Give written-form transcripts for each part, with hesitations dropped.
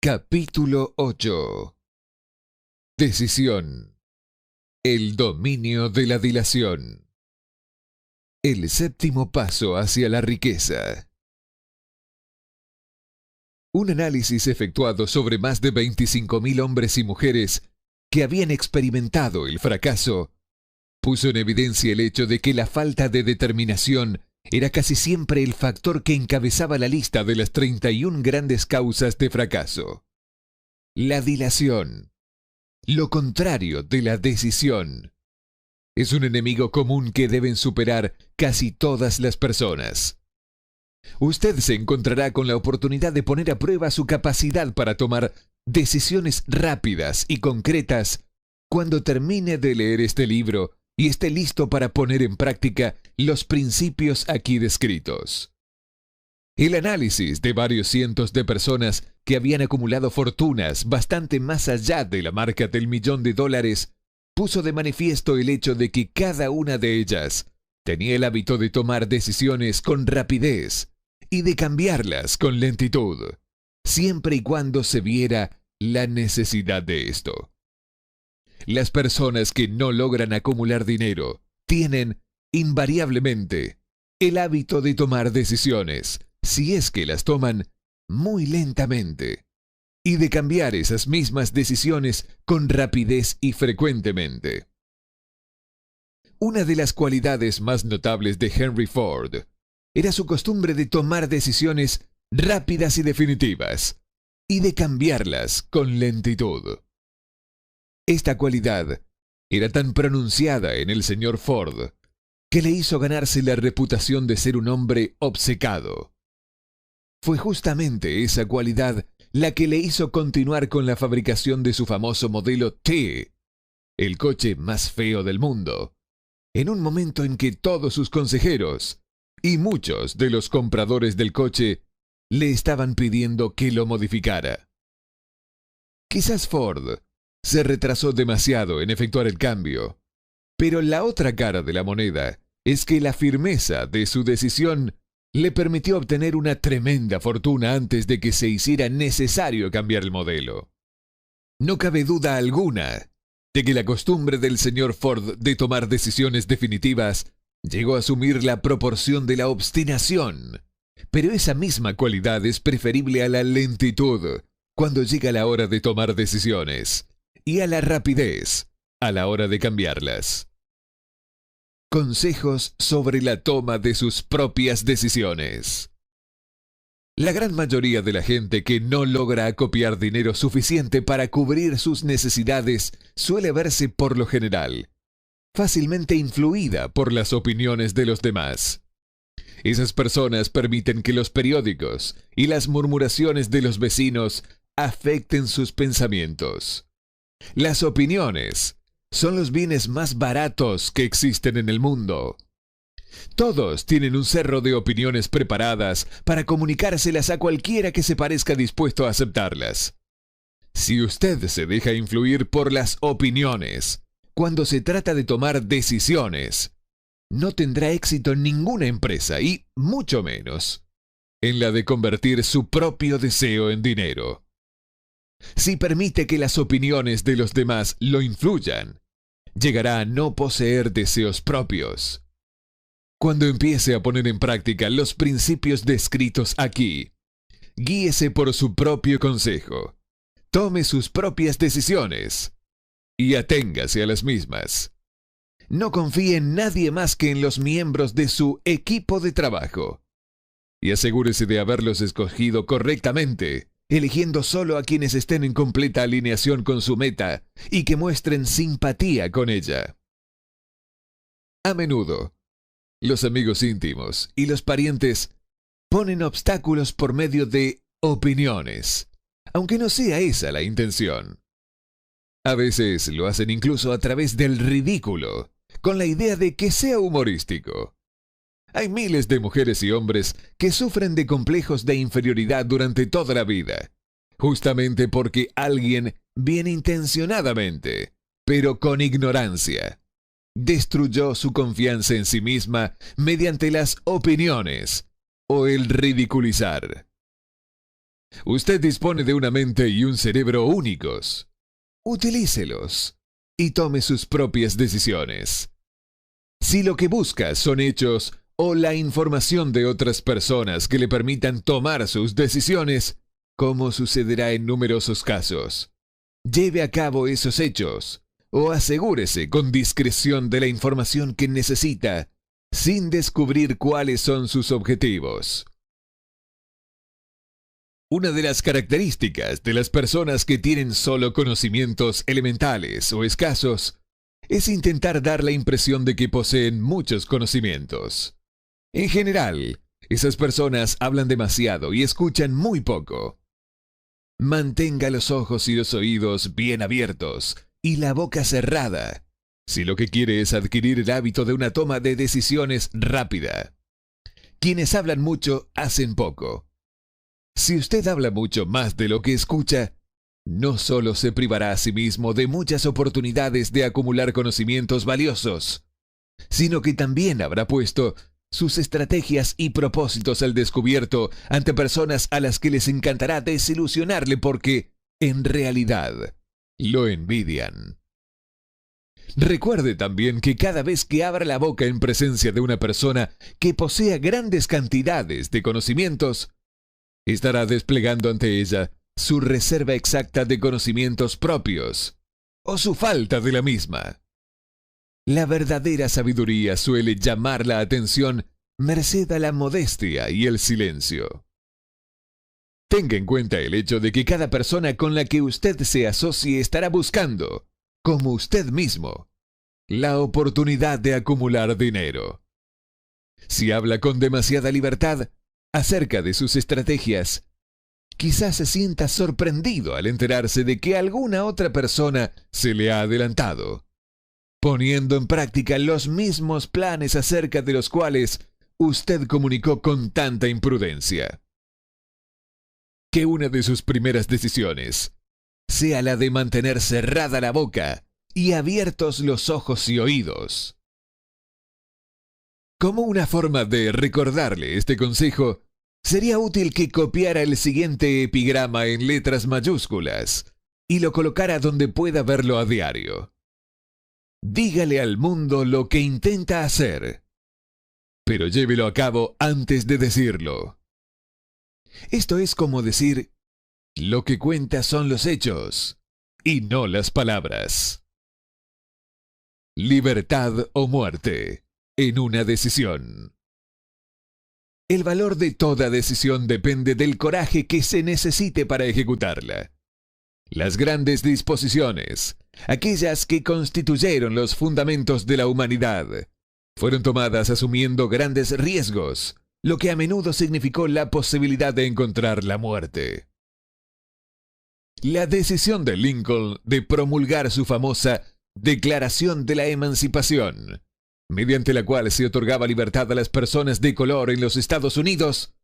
Capítulo 8. Decisión. El dominio de la dilación. El séptimo paso hacia la riqueza. Un análisis efectuado sobre más de 25.000 hombres y mujeres que habían experimentado el fracaso puso en evidencia el hecho de que la falta de determinación era casi siempre el factor que encabezaba la lista de las 31 grandes causas de fracaso. La dilación, lo contrario de la decisión, es un enemigo común que deben superar casi todas las personas. Usted se encontrará con la oportunidad de poner a prueba su capacidad para tomar decisiones rápidas y concretas cuando termine de leer este libro y esté listo para poner en práctica los principios aquí descritos. El análisis de varios cientos de personas que habían acumulado fortunas bastante más allá de la marca del $1.000.000 puso de manifiesto el hecho de que cada una de ellas tenía el hábito de tomar decisiones con rapidez y de cambiarlas con lentitud, siempre y cuando se viera la necesidad de esto. Las personas que no logran acumular dinero tienen, invariablemente, el hábito de tomar decisiones, si es que las toman, muy lentamente, y de cambiar esas mismas decisiones con rapidez y frecuentemente. Una de las cualidades más notables de Henry Ford era su costumbre de tomar decisiones rápidas y definitivas, y de cambiarlas con lentitud. Esta cualidad era tan pronunciada en el señor Ford que le hizo ganarse la reputación de ser un hombre obcecado. Fue justamente esa cualidad la que le hizo continuar con la fabricación de su famoso modelo T, el coche más feo del mundo, en un momento en que todos sus consejeros y muchos de los compradores del coche le estaban pidiendo que lo modificara. Quizás Ford se retrasó demasiado en efectuar el cambio, pero la otra cara de la moneda es que la firmeza de su decisión le permitió obtener una tremenda fortuna antes de que se hiciera necesario cambiar el modelo. No cabe duda alguna de que la costumbre del señor Ford de tomar decisiones definitivas llegó a asumir la proporción de la obstinación, pero esa misma cualidad es preferible a la lentitud cuando llega la hora de tomar decisiones, y a la rapidez a la hora de cambiarlas. Consejos sobre la toma de sus propias decisiones. La gran mayoría de la gente que no logra acopiar dinero suficiente para cubrir sus necesidades suele verse, por lo general, fácilmente influida por las opiniones de los demás. Esas personas permiten que los periódicos y las murmuraciones de los vecinos afecten sus pensamientos. Las opiniones son los bienes más baratos que existen en el mundo. Todos tienen un cerro de opiniones preparadas para comunicárselas a cualquiera que se parezca dispuesto a aceptarlas. Si usted se deja influir por las opiniones cuando se trata de tomar decisiones, no tendrá éxito en ninguna empresa y, mucho menos, en la de convertir su propio deseo en dinero. Si permite que las opiniones de los demás lo influyan, llegará a no poseer deseos propios. Cuando empiece a poner en práctica los principios descritos aquí, guíese por su propio consejo, tome sus propias decisiones y aténgase a las mismas. No confíe en nadie más que en los miembros de su equipo de trabajo y asegúrese de haberlos escogido correctamente, eligiendo solo a quienes estén en completa alineación con su meta y que muestren simpatía con ella. A menudo, los amigos íntimos y los parientes ponen obstáculos por medio de opiniones, aunque no sea esa la intención. A veces lo hacen incluso a través del ridículo, con la idea de que sea humorístico. Hay miles de mujeres y hombres que sufren de complejos de inferioridad durante toda la vida, justamente porque alguien bien intencionadamente, pero con ignorancia, destruyó su confianza en sí misma mediante las opiniones o el ridiculizar. Usted dispone de una mente y un cerebro únicos. Utilícelos y tome sus propias decisiones. Si lo que busca son hechos o la información de otras personas que le permitan tomar sus decisiones, como sucederá en numerosos casos, lleve a cabo esos hechos o asegúrese con discreción de la información que necesita, sin descubrir cuáles son sus objetivos. Una de las características de las personas que tienen solo conocimientos elementales o escasos es intentar dar la impresión de que poseen muchos conocimientos. En general, esas personas hablan demasiado y escuchan muy poco. Mantenga los ojos y los oídos bien abiertos y la boca cerrada, si lo que quiere es adquirir el hábito de una toma de decisiones rápida. Quienes hablan mucho hacen poco. Si usted habla mucho más de lo que escucha, no solo se privará a sí mismo de muchas oportunidades de acumular conocimientos valiosos, sino que también habrá puesto sus estrategias y propósitos al descubierto ante personas a las que les encantará desilusionarle porque, en realidad, lo envidian. Recuerde también que cada vez que abra la boca en presencia de una persona que posea grandes cantidades de conocimientos, estará desplegando ante ella su reserva exacta de conocimientos propios, o su falta de la misma. La verdadera sabiduría suele llamar la atención merced a la modestia y el silencio. Tenga en cuenta el hecho de que cada persona con la que usted se asocie estará buscando, como usted mismo, la oportunidad de acumular dinero. Si habla con demasiada libertad acerca de sus estrategias, quizás se sienta sorprendido al enterarse de que alguna otra persona se le ha adelantado, poniendo en práctica los mismos planes acerca de los cuales usted comunicó con tanta imprudencia. Que una de sus primeras decisiones sea la de mantener cerrada la boca y abiertos los ojos y oídos. Como una forma de recordarle este consejo, sería útil que copiara el siguiente epigrama en letras mayúsculas y lo colocara donde pueda verlo a diario. Dígale al mundo lo que intenta hacer, pero llévelo a cabo antes de decirlo. Esto es como decir, lo que cuenta son los hechos y no las palabras. Libertad o muerte en una decisión. El valor de toda decisión depende del coraje que se necesite para ejecutarla. Las grandes disposiciones, aquellas que constituyeron los fundamentos de la humanidad, fueron tomadas asumiendo grandes riesgos, lo que a menudo significó la posibilidad de encontrar la muerte. La decisión de Lincoln de promulgar su famosa Declaración de la Emancipación, mediante la cual se otorgaba libertad a las personas de color en los Estados Unidos,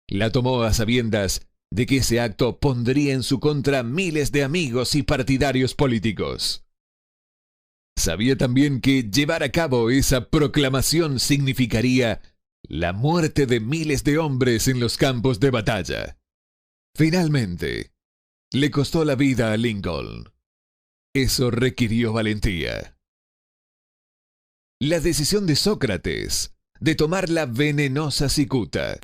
la tomó a sabiendas de que ese acto pondría en su contra miles de amigos y partidarios políticos. Sabía también que llevar a cabo esa proclamación significaría la muerte de miles de hombres en los campos de batalla. Finalmente, le costó la vida a Lincoln. Eso requirió valentía. La decisión de Sócrates de tomar la venenosa cicuta,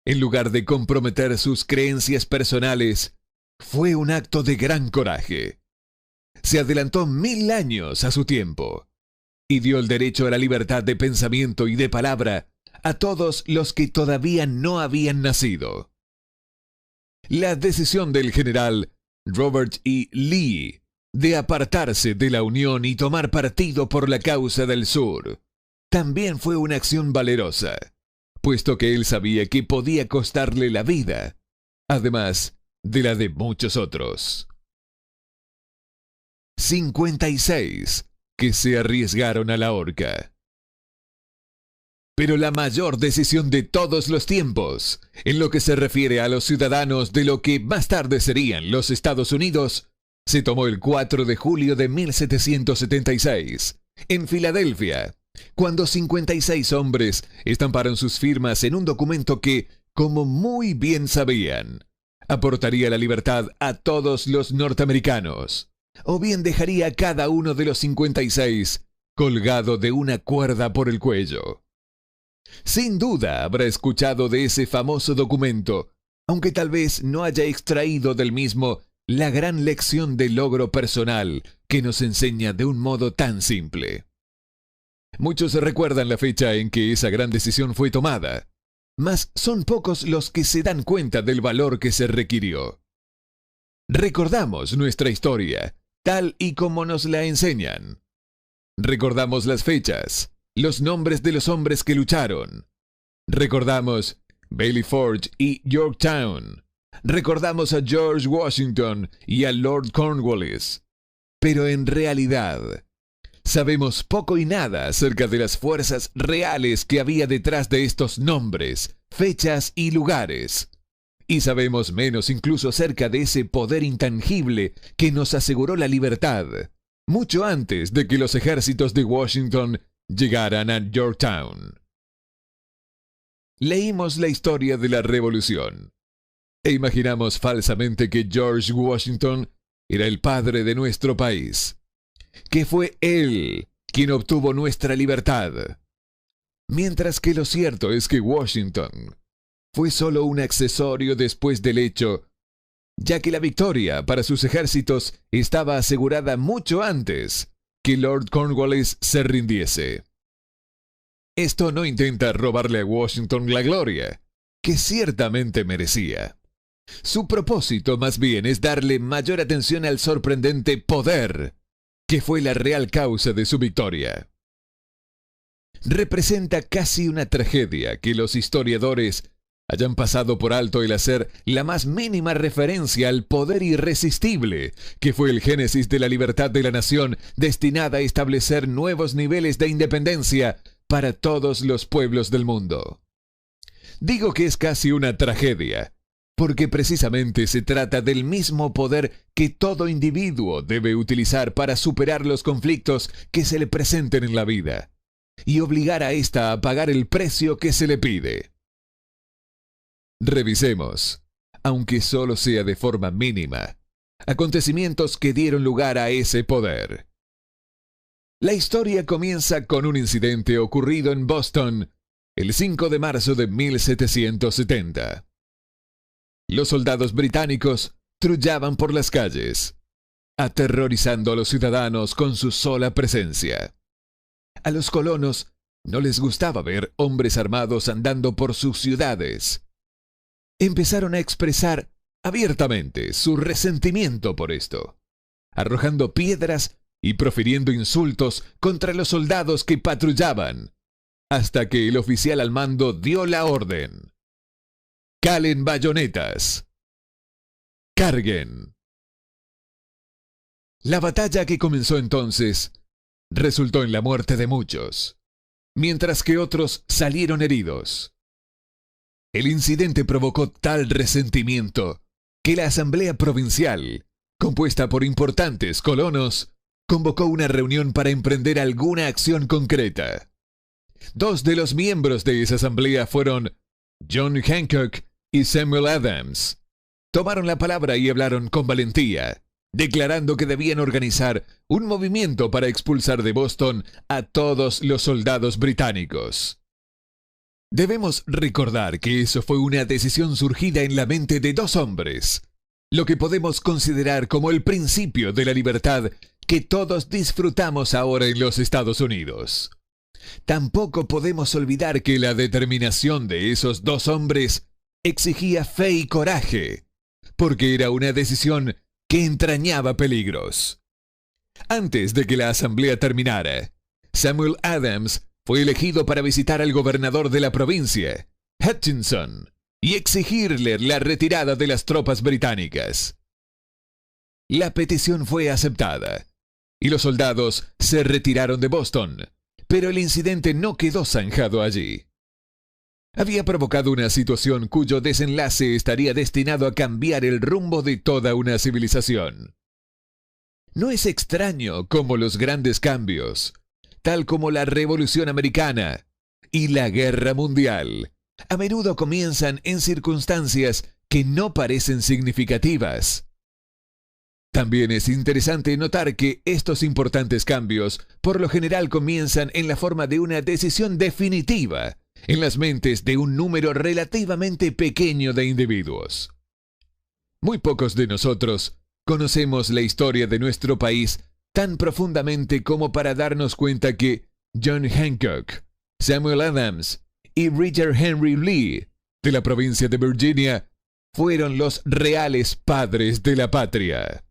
en lugar de comprometer sus creencias personales, fue un acto de gran coraje. Se adelantó 1000 años a su tiempo y dio el derecho a la libertad de pensamiento y de palabra a todos los que todavía no habían nacido. La decisión del general Robert E. Lee de apartarse de la Unión y tomar partido por la causa del Sur también fue una acción valerosa, puesto que él sabía que podía costarle la vida, además de la de muchos otros. 56 que se arriesgaron a la horca. Pero la mayor decisión de todos los tiempos, en lo que se refiere a los ciudadanos de lo que más tarde serían los Estados Unidos, se tomó el 4 de julio de 1776, en Filadelfia, cuando 56 hombres estamparon sus firmas en un documento que, como muy bien sabían, aportaría la libertad a todos los norteamericanos, o bien dejaría a cada uno de los 56 colgado de una cuerda por el cuello. Sin duda habrá escuchado de ese famoso documento, aunque tal vez no haya extraído del mismo la gran lección de logro personal que nos enseña de un modo tan simple. Muchos recuerdan la fecha en que esa gran decisión fue tomada, mas son pocos los que se dan cuenta del valor que se requirió. Recordamos nuestra historia, tal y como nos la enseñan. Recordamos las fechas, los nombres de los hombres que lucharon. Recordamos Bailey Forge y Yorktown. Recordamos a George Washington y a Lord Cornwallis. Pero en realidad, sabemos poco y nada acerca de las fuerzas reales que había detrás de estos nombres, fechas y lugares. Y sabemos menos incluso acerca de ese poder intangible que nos aseguró la libertad, mucho antes de que los ejércitos de Washington llegaran a Yorktown. Leímos la historia de la Revolución e imaginamos falsamente que George Washington era el padre de nuestro país, que fue él quien obtuvo nuestra libertad. Mientras que lo cierto es que Washington fue solo un accesorio después del hecho, ya que la victoria para sus ejércitos estaba asegurada mucho antes que Lord Cornwallis se rindiese. Esto no intenta robarle a Washington la gloria, que ciertamente merecía. Su propósito más bien es darle mayor atención al sorprendente poder, que fue la real causa de su victoria. Representa casi una tragedia que los historiadores hayan pasado por alto el hacer la más mínima referencia al poder irresistible que fue el génesis de la libertad de la nación, destinada a establecer nuevos niveles de independencia para todos los pueblos del mundo. Digo que es casi una tragedia, porque precisamente se trata del mismo poder que todo individuo debe utilizar para superar los conflictos que se le presenten en la vida, y obligar a ésta a pagar el precio que se le pide. Revisemos, aunque solo sea de forma mínima, acontecimientos que dieron lugar a ese poder. La historia comienza con un incidente ocurrido en Boston el 5 de marzo de 1770. Los soldados británicos trullaban por las calles, aterrorizando a los ciudadanos con su sola presencia. A los colonos no les gustaba ver hombres armados andando por sus ciudades. Empezaron a expresar abiertamente su resentimiento por esto, arrojando piedras y profiriendo insultos contra los soldados que patrullaban, hasta que el oficial al mando dio la orden: ¡calen bayonetas! ¡Carguen! La batalla que comenzó entonces resultó en la muerte de muchos, mientras que otros salieron heridos. El incidente provocó tal resentimiento que la Asamblea Provincial, compuesta por importantes colonos, convocó una reunión para emprender alguna acción concreta. Dos de los miembros de esa asamblea fueron John Hancock y Samuel Adams. Tomaron la palabra y hablaron con valentía, declarando que debían organizar un movimiento para expulsar de Boston a todos los soldados británicos. Debemos recordar que eso fue una decisión surgida en la mente de dos hombres, lo que podemos considerar como el principio de la libertad que todos disfrutamos ahora en los Estados Unidos. Tampoco podemos olvidar que la determinación de esos dos hombres exigía fe y coraje, porque era una decisión que entrañaba peligros. Antes de que la asamblea terminara, Samuel Adams fue elegido para visitar al gobernador de la provincia, Hutchinson, y exigirle la retirada de las tropas británicas. La petición fue aceptada, y los soldados se retiraron de Boston, pero el incidente no quedó zanjado allí. Había provocado una situación cuyo desenlace estaría destinado a cambiar el rumbo de toda una civilización. No es extraño cómo los grandes cambios, tal como la Revolución Americana y la Guerra Mundial, a menudo comienzan en circunstancias que no parecen significativas. También es interesante notar que estos importantes cambios por lo general comienzan en la forma de una decisión definitiva en las mentes de un número relativamente pequeño de individuos. Muy pocos de nosotros conocemos la historia de nuestro país tan profundamente como para darnos cuenta que John Hancock, Samuel Adams y Richard Henry Lee, de la provincia de Virginia, fueron los reales padres de la patria.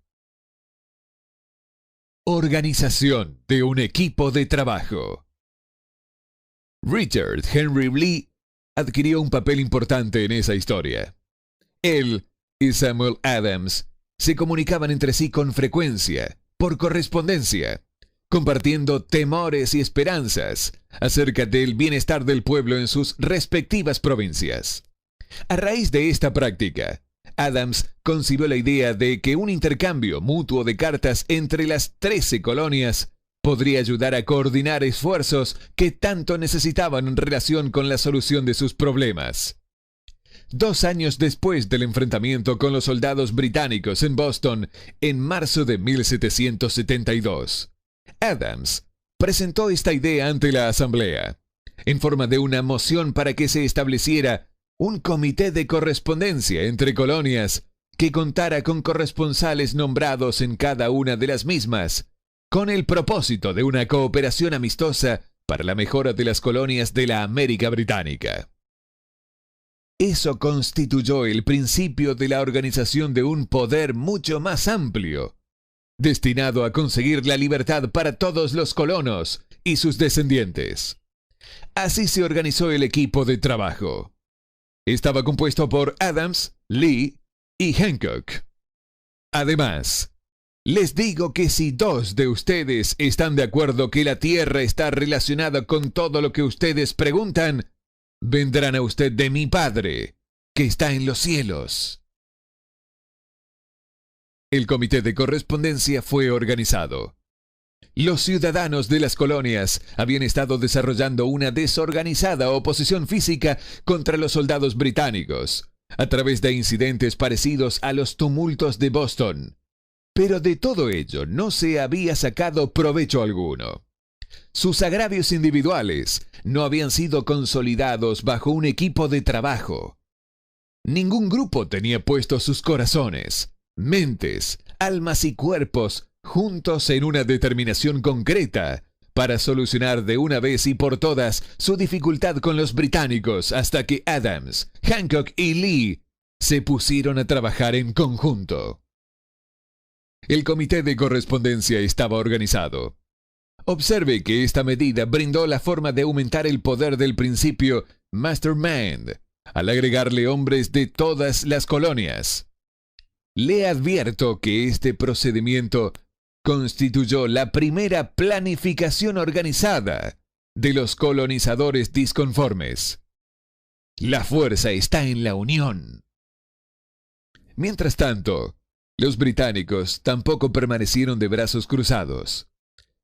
Organización de un equipo de trabajo. Richard Henry Lee adquirió un papel importante en esa historia. Él y Samuel Adams se comunicaban entre sí con frecuencia, por correspondencia, compartiendo temores y esperanzas acerca del bienestar del pueblo en sus respectivas provincias. A raíz de esta práctica, Adams concibió la idea de que un intercambio mutuo de cartas entre las 13 colonias podría ayudar a coordinar esfuerzos que tanto necesitaban en relación con la solución de sus problemas. 2 años después del enfrentamiento con los soldados británicos en Boston, en marzo de 1772, Adams presentó esta idea ante la Asamblea, en forma de una moción para que se estableciera un comité de correspondencia entre colonias que contara con corresponsales nombrados en cada una de las mismas, con el propósito de una cooperación amistosa para la mejora de las colonias de la América Británica. Eso constituyó el principio de la organización de un poder mucho más amplio, destinado a conseguir la libertad para todos los colonos y sus descendientes. Así se organizó el equipo de trabajo. Estaba compuesto por Adams, Lee y Hancock. Además, les digo que si 2 de ustedes están de acuerdo que la Tierra está relacionada con todo lo que ustedes preguntan, vendrán a usted de mi Padre, que está en los cielos. El comité de correspondencia fue organizado. Los ciudadanos de las colonias habían estado desarrollando una desorganizada oposición física contra los soldados británicos, a través de incidentes parecidos a los tumultos de Boston. Pero de todo ello no se había sacado provecho alguno. Sus agravios individuales no habían sido consolidados bajo un equipo de trabajo. Ningún grupo tenía puestos sus corazones, mentes, almas y cuerpos juntos en una determinación concreta para solucionar de una vez y por todas su dificultad con los británicos hasta que Adams, Hancock y Lee se pusieron a trabajar en conjunto. El comité de correspondencia estaba organizado. Observe que esta medida brindó la forma de aumentar el poder del principio Mastermind, al agregarle hombres de todas las colonias. Le advierto que este procedimiento constituyó la primera planificación organizada de los colonizadores disconformes. La fuerza está en la unión. Mientras tanto, los británicos tampoco permanecieron de brazos cruzados.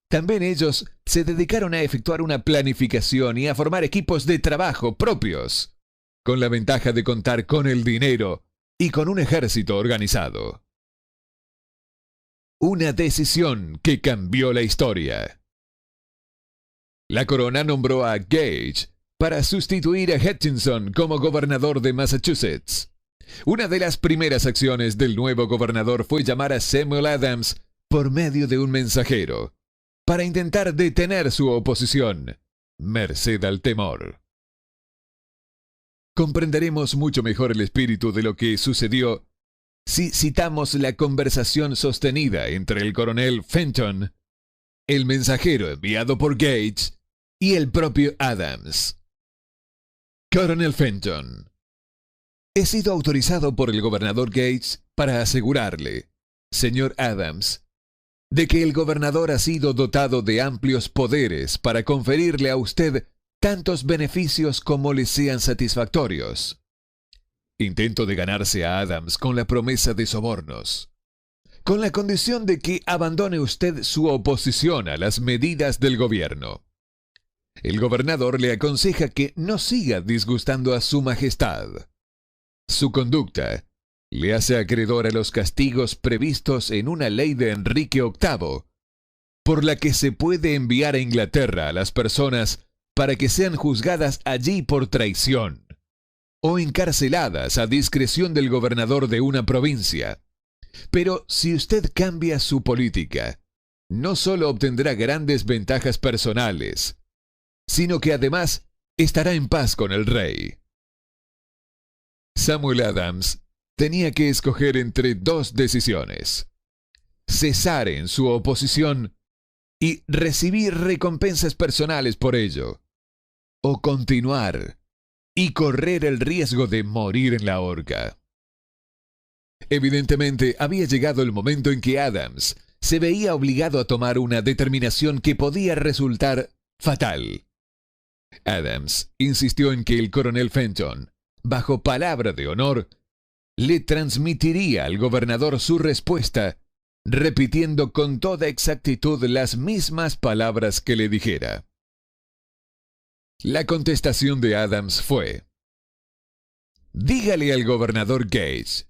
También ellos se dedicaron a efectuar una planificación y a formar equipos de trabajo propios, con la ventaja de contar con el dinero y con un ejército organizado. Una decisión que cambió la historia. La corona nombró a Gage para sustituir a Hutchinson como gobernador de Massachusetts. Una de las primeras acciones del nuevo gobernador fue llamar a Samuel Adams por medio de un mensajero, para intentar detener su oposición, merced al temor. Comprenderemos mucho mejor el espíritu de lo que sucedió si citamos la conversación sostenida entre el coronel Fenton, el mensajero enviado por Gage y el propio Adams. Coronel Fenton: he sido autorizado por el gobernador Gage para asegurarle, señor Adams, de que el gobernador ha sido dotado de amplios poderes para conferirle a usted tantos beneficios como le sean satisfactorios. Intento de ganarse a Adams con la promesa de sobornos, con la condición de que abandone usted su oposición a las medidas del gobierno. El gobernador le aconseja que no siga disgustando a su majestad. Su conducta le hace acreedor a los castigos previstos en una ley de Enrique VIII, por la que se puede enviar a Inglaterra a las personas para que sean juzgadas allí por traición, o encarceladas a discreción del gobernador de una provincia. Pero si usted cambia su política, no solo obtendrá grandes ventajas personales, sino que además estará en paz con el rey. Samuel Adams tenía que escoger entre dos decisiones: cesar en su oposición y recibir recompensas personales por ello, o continuar y correr el riesgo de morir en la horca. Evidentemente, había llegado el momento en que Adams se veía obligado a tomar una determinación que podía resultar fatal. Adams insistió en que el coronel Fenton, bajo palabra de honor, le transmitiría al gobernador su respuesta, repitiendo con toda exactitud las mismas palabras que le dijera. La contestación de Adams fue: dígale al gobernador Gage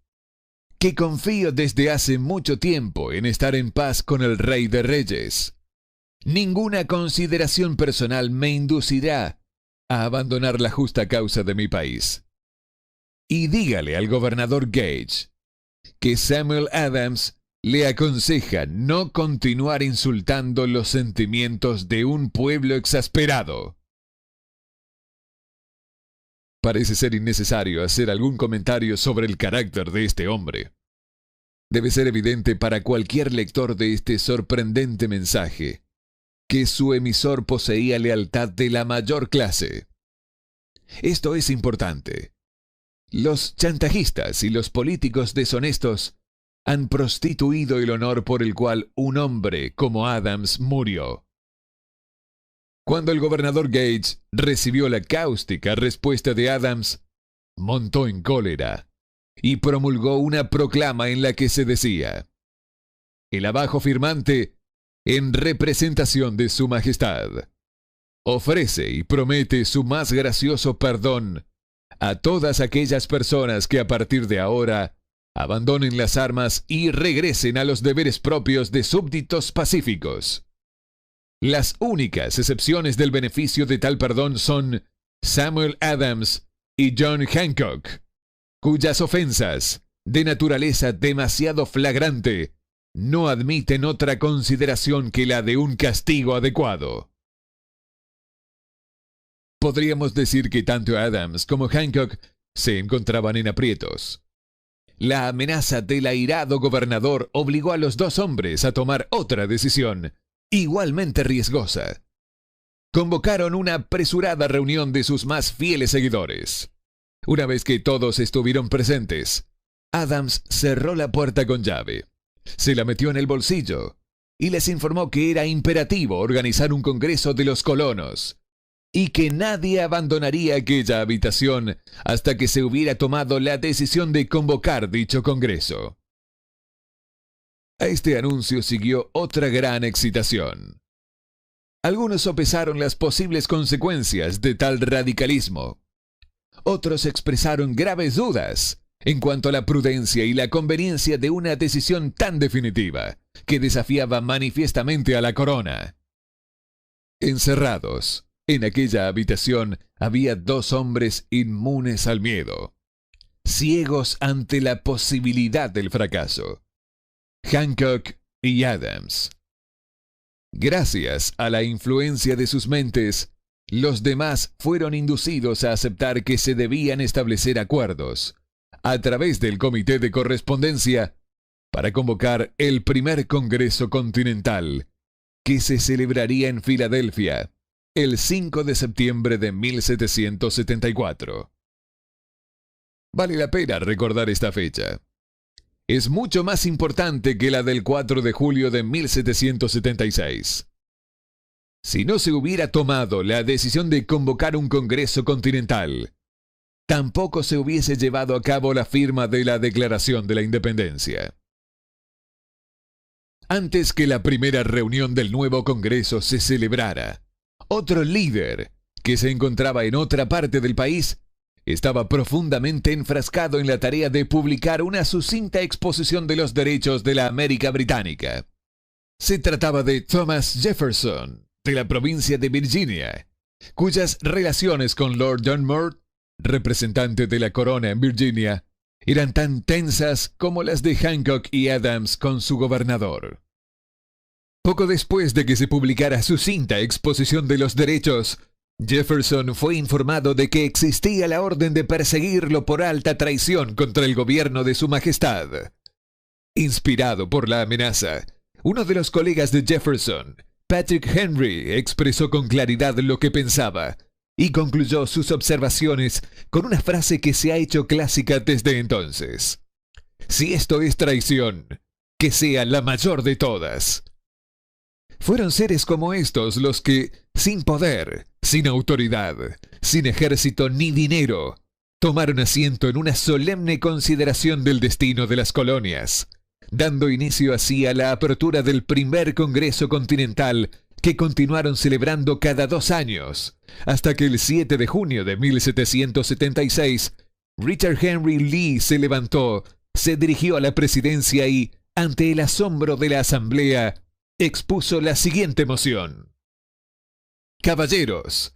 que confío desde hace mucho tiempo en estar en paz con el Rey de Reyes. Ninguna consideración personal me inducirá a abandonar la justa causa de mi país. Y dígale al gobernador Gage que Samuel Adams le aconseja no continuar insultando los sentimientos de un pueblo exasperado. Parece ser innecesario hacer algún comentario sobre el carácter de este hombre. Debe ser evidente para cualquier lector de este sorprendente mensaje que su emisor poseía lealtad de la mayor clase. Esto es importante. Los chantajistas y los políticos deshonestos han prostituido el honor por el cual un hombre como Adams murió. Cuando el gobernador Gage recibió la cáustica respuesta de Adams, montó en cólera y promulgó una proclama en la que se decía: el abajo firmante, en representación de su majestad, ofrece y promete su más gracioso perdón a todas aquellas personas que a partir de ahora abandonen las armas y regresen a los deberes propios de súbditos pacíficos. Las únicas excepciones del beneficio de tal perdón son Samuel Adams y John Hancock, cuyas ofensas, de naturaleza demasiado flagrante, no admiten otra consideración que la de un castigo adecuado. Podríamos decir que tanto Adams como Hancock se encontraban en aprietos. La amenaza del airado gobernador obligó a los dos hombres a tomar otra decisión, igualmente riesgosa. Convocaron una apresurada reunión de sus más fieles seguidores. Una vez que todos estuvieron presentes, Adams cerró la puerta con llave, se la metió en el bolsillo y les informó que era imperativo organizar un congreso de los colonos y que nadie abandonaría aquella habitación hasta que se hubiera tomado la decisión de convocar dicho congreso. A este anuncio siguió otra gran excitación. Algunos sopesaron las posibles consecuencias de tal radicalismo. Otros expresaron graves dudas en cuanto a la prudencia y la conveniencia de una decisión tan definitiva, que desafiaba manifiestamente a la corona. Encerrados en aquella habitación había dos hombres inmunes al miedo, ciegos ante la posibilidad del fracaso: Hancock y Adams. Gracias a la influencia de sus mentes, los demás fueron inducidos a aceptar que se debían establecer acuerdos, a través del Comité de Correspondencia, para convocar el primer Congreso Continental, que se celebraría en Filadelfia el 5 de septiembre de 1774. Vale la pena recordar esta fecha. Es mucho más importante que la del 4 de julio de 1776. Si no se hubiera tomado la decisión de convocar un Congreso Continental, tampoco se hubiese llevado a cabo la firma de la Declaración de la Independencia. Antes que la primera reunión del nuevo Congreso se celebrara, otro líder, que se encontraba en otra parte del país, estaba profundamente enfrascado en la tarea de publicar una sucinta exposición de los derechos de la América Británica. Se trataba de Thomas Jefferson, de la provincia de Virginia, cuyas relaciones con Lord Dunmore, representante de la corona en Virginia, eran tan tensas como las de Hancock y Adams con su gobernador. Poco después de que se publicara su sucinta exposición de los derechos, Jefferson fue informado de que existía la orden de perseguirlo por alta traición contra el gobierno de Su Majestad. Inspirado por la amenaza, uno de los colegas de Jefferson, Patrick Henry, expresó con claridad lo que pensaba y concluyó sus observaciones con una frase que se ha hecho clásica desde entonces. Si esto es traición, que sea la mayor de todas. Fueron seres como estos los que, sin poder, sin autoridad, sin ejército ni dinero, tomaron asiento en una solemne consideración del destino de las colonias, dando inicio así a la apertura del primer Congreso Continental que continuaron celebrando cada 2 años, hasta que el 7 de junio de 1776, Richard Henry Lee se levantó, se dirigió a la presidencia y, ante el asombro de la asamblea, expuso la siguiente moción. Caballeros,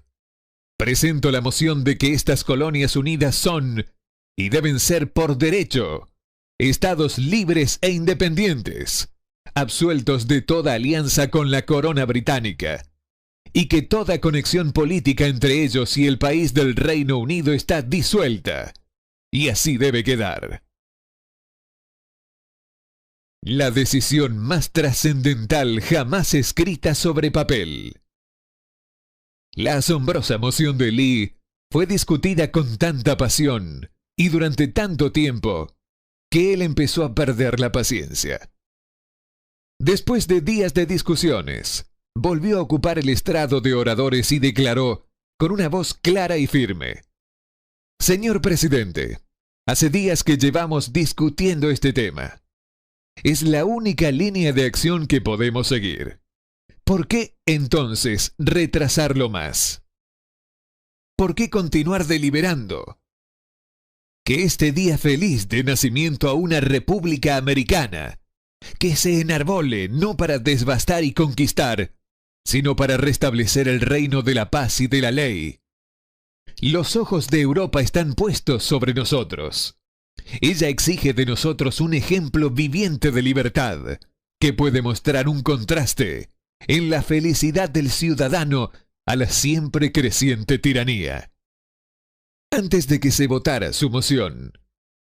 presento la moción de que estas colonias unidas son, y deben ser por derecho, estados libres e independientes, absueltos de toda alianza con la corona británica, y que toda conexión política entre ellos y el país del Reino Unido está disuelta, y así debe quedar. La decisión más trascendental jamás escrita sobre papel. La asombrosa moción de Lee fue discutida con tanta pasión y durante tanto tiempo que él empezó a perder la paciencia. Después de días de discusiones, volvió a ocupar el estrado de oradores y declaró, con una voz clara y firme: Señor presidente, hace días que llevamos discutiendo este tema. Es la única línea de acción que podemos seguir. ¿Por qué, entonces, retrasarlo más? ¿Por qué continuar deliberando? Que este día feliz de nacimiento a una república americana, que se enarbole no para devastar y conquistar, sino para restablecer el reino de la paz y de la ley. Los ojos de Europa están puestos sobre nosotros. Ella exige de nosotros un ejemplo viviente de libertad, que puede mostrar un contraste en la felicidad del ciudadano a la siempre creciente tiranía. Antes de que se votara su moción,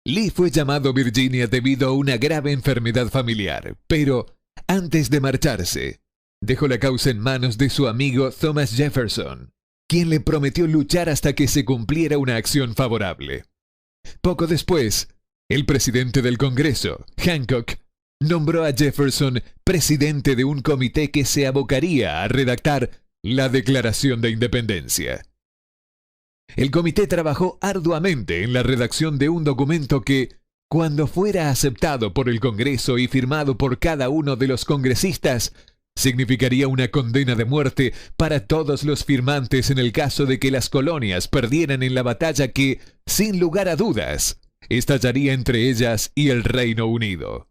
Lee fue llamado a Virginia debido a una grave enfermedad familiar, pero antes de marcharse, dejó la causa en manos de su amigo Thomas Jefferson, quien le prometió luchar hasta que se cumpliera una acción favorable. Poco después, el presidente del Congreso, Hancock, nombró a Jefferson presidente de un comité que se abocaría a redactar la Declaración de Independencia. El comité trabajó arduamente en la redacción de un documento que, cuando fuera aceptado por el Congreso y firmado por cada uno de los congresistas, significaría una condena de muerte para todos los firmantes en el caso de que las colonias perdieran en la batalla que, sin lugar a dudas, estallaría entre ellas y el Reino Unido.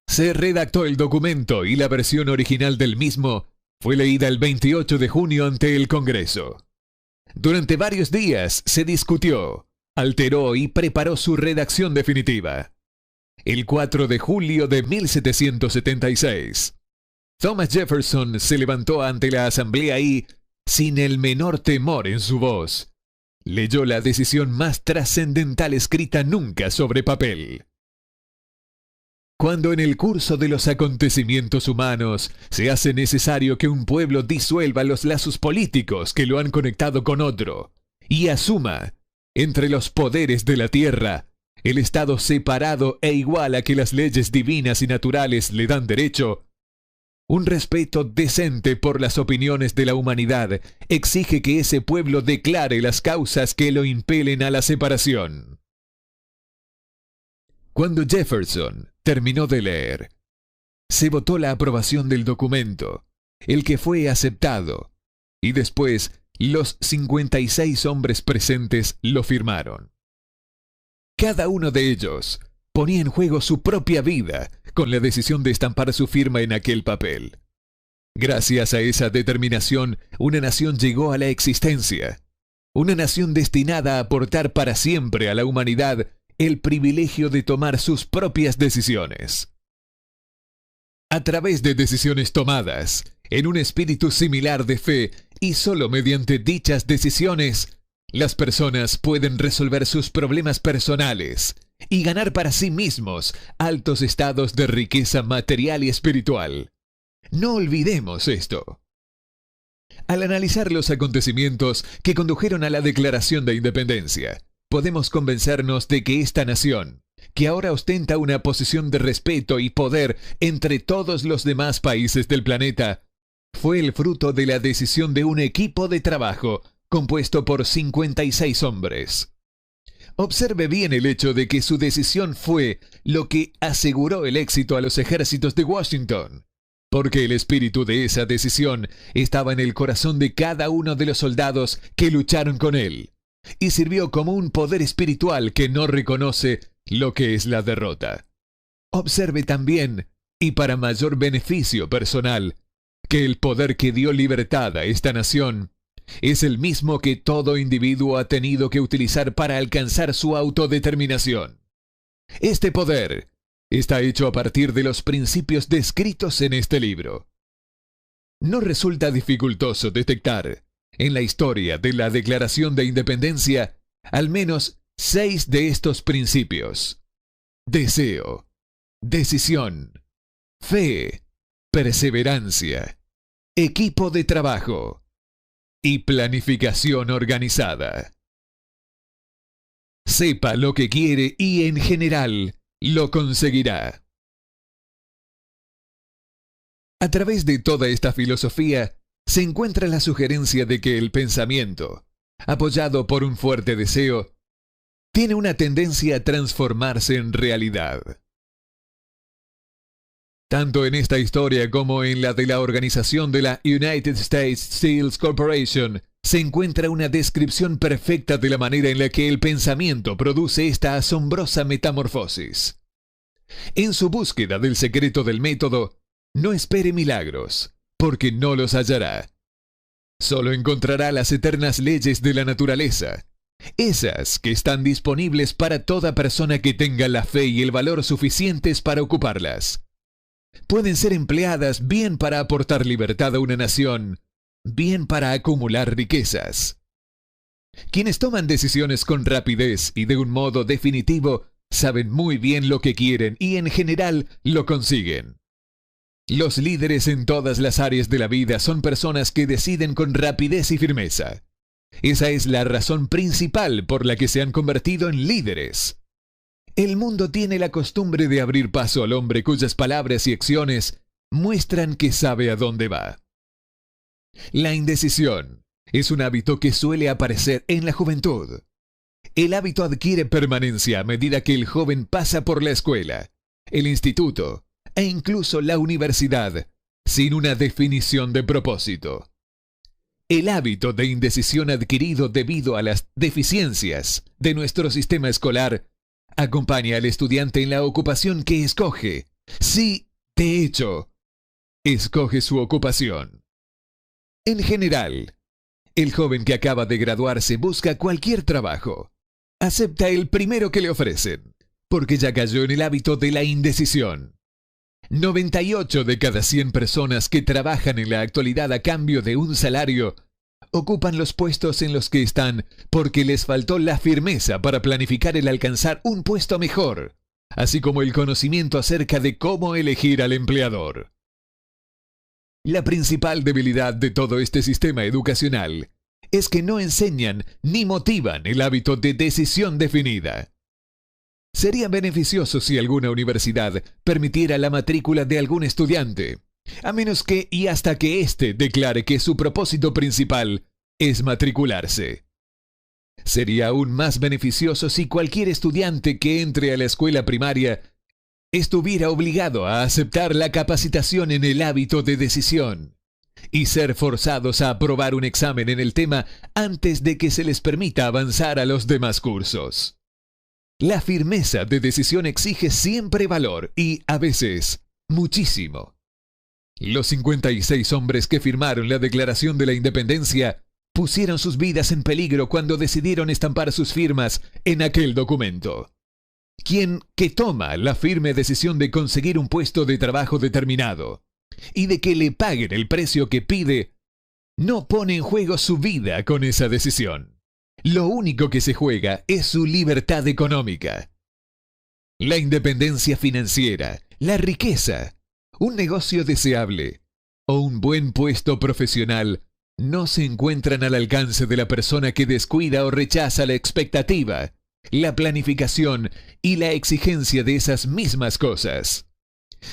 Se redactó el documento y la versión original del mismo fue leída el 28 de junio ante el Congreso. Durante varios días se discutió, alteró y preparó su redacción definitiva. El 4 de julio de 1776, Thomas Jefferson se levantó ante la asamblea y, sin el menor temor en su voz, leyó la decisión más trascendental escrita nunca sobre papel. Cuando en el curso de los acontecimientos humanos se hace necesario que un pueblo disuelva los lazos políticos que lo han conectado con otro y asuma, entre los poderes de la tierra, el estado separado e igual a que las leyes divinas y naturales le dan derecho, un respeto decente por las opiniones de la humanidad exige que ese pueblo declare las causas que lo impelen a la separación. Cuando Jefferson terminó de leer, se votó la aprobación del documento, el que fue aceptado, y después los 56 hombres presentes lo firmaron. Cada uno de ellos ponía en juego su propia vida con la decisión de estampar su firma en aquel papel. Gracias a esa determinación, una nación llegó a la existencia. Una nación destinada a aportar para siempre a la humanidad el privilegio de tomar sus propias decisiones. A través de decisiones tomadas, en un espíritu similar de fe y solo mediante dichas decisiones, las personas pueden resolver sus problemas personales y ganar para sí mismos altos estados de riqueza material y espiritual. No olvidemos esto. Al analizar los acontecimientos que condujeron a la Declaración de Independencia, podemos convencernos de que esta nación, que ahora ostenta una posición de respeto y poder entre todos los demás países del planeta, fue el fruto de la decisión de un equipo de trabajo compuesto por 56 hombres. Observe bien el hecho de que su decisión fue lo que aseguró el éxito a los ejércitos de Washington, porque el espíritu de esa decisión estaba en el corazón de cada uno de los soldados que lucharon con él, y sirvió como un poder espiritual que no reconoce lo que es la derrota. Observe también, y para mayor beneficio personal, que el poder que dio libertad a esta nación es el mismo que todo individuo ha tenido que utilizar para alcanzar su autodeterminación. Este poder está hecho a partir de los principios descritos en este libro. No resulta dificultoso detectar en la historia de la Declaración de Independencia al menos 6 de estos principios: deseo, decisión, fe, perseverancia, equipo de trabajo y planificación organizada. Sepa lo que quiere y en general lo conseguirá. A través de toda esta filosofía se encuentra la sugerencia de que el pensamiento, apoyado por un fuerte deseo, tiene una tendencia a transformarse en realidad. Tanto en esta historia como en la de la organización de la United States Steel Corporation, se encuentra una descripción perfecta de la manera en la que el pensamiento produce esta asombrosa metamorfosis. En su búsqueda del secreto del método, no espere milagros, porque no los hallará. Solo encontrará las eternas leyes de la naturaleza, esas que están disponibles para toda persona que tenga la fe y el valor suficientes para ocuparlas. Pueden ser empleadas bien para aportar libertad a una nación, bien para acumular riquezas. Quienes toman decisiones con rapidez y de un modo definitivo saben muy bien lo que quieren y en general lo consiguen. Los líderes en todas las áreas de la vida son personas que deciden con rapidez y firmeza. Esa es la razón principal por la que se han convertido en líderes. El mundo tiene la costumbre de abrir paso al hombre cuyas palabras y acciones muestran que sabe a dónde va. La indecisión es un hábito que suele aparecer en la juventud. El hábito adquiere permanencia a medida que el joven pasa por la escuela, el instituto e incluso la universidad, sin una definición de propósito. El hábito de indecisión adquirido debido a las deficiencias de nuestro sistema escolar acompaña al estudiante en la ocupación que escoge. Sí, de hecho, escoge su ocupación. En general, el joven que acaba de graduarse busca cualquier trabajo. Acepta el primero que le ofrecen, porque ya cayó en el hábito de la indecisión. 98 de cada 100 personas que trabajan en la actualidad a cambio de un salario ocupan los puestos en los que están porque les faltó la firmeza para planificar el alcanzar un puesto mejor, así como el conocimiento acerca de cómo elegir al empleador. La principal debilidad de todo este sistema educacional es que no enseñan ni motivan el hábito de decisión definida. Sería beneficioso si alguna universidad permitiera la matrícula de algún estudiante, a menos que y hasta que éste declare que su propósito principal es matricularse. Sería aún más beneficioso si cualquier estudiante que entre a la escuela primaria estuviera obligado a aceptar la capacitación en el hábito de decisión y ser forzados a aprobar un examen en el tema antes de que se les permita avanzar a los demás cursos. La firmeza de decisión exige siempre valor y, a veces, muchísimo. Los 56 hombres que firmaron la Declaración de la Independencia pusieron sus vidas en peligro cuando decidieron estampar sus firmas en aquel documento. Quien que toma la firme decisión de conseguir un puesto de trabajo determinado y de que le paguen el precio que pide, no pone en juego su vida con esa decisión. Lo único que se juega es su libertad económica. La independencia financiera, la riqueza, un negocio deseable o un buen puesto profesional no se encuentran al alcance de la persona que descuida o rechaza la expectativa, la planificación y la exigencia de esas mismas cosas.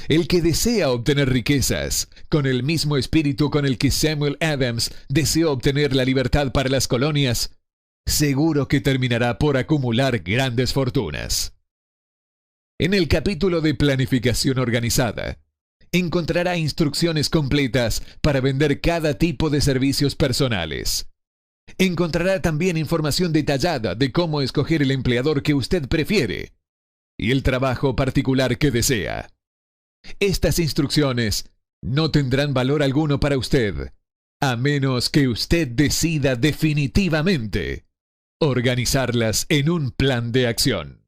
El que desea obtener riquezas, con el mismo espíritu con el que Samuel Adams deseó obtener la libertad para las colonias, seguro que terminará por acumular grandes fortunas. En el capítulo de planificación organizada, encontrará instrucciones completas para vender cada tipo de servicios personales. Encontrará también información detallada de cómo escoger el empleador que usted prefiere y el trabajo particular que desea. Estas instrucciones no tendrán valor alguno para usted, a menos que usted decida definitivamente organizarlas en un plan de acción.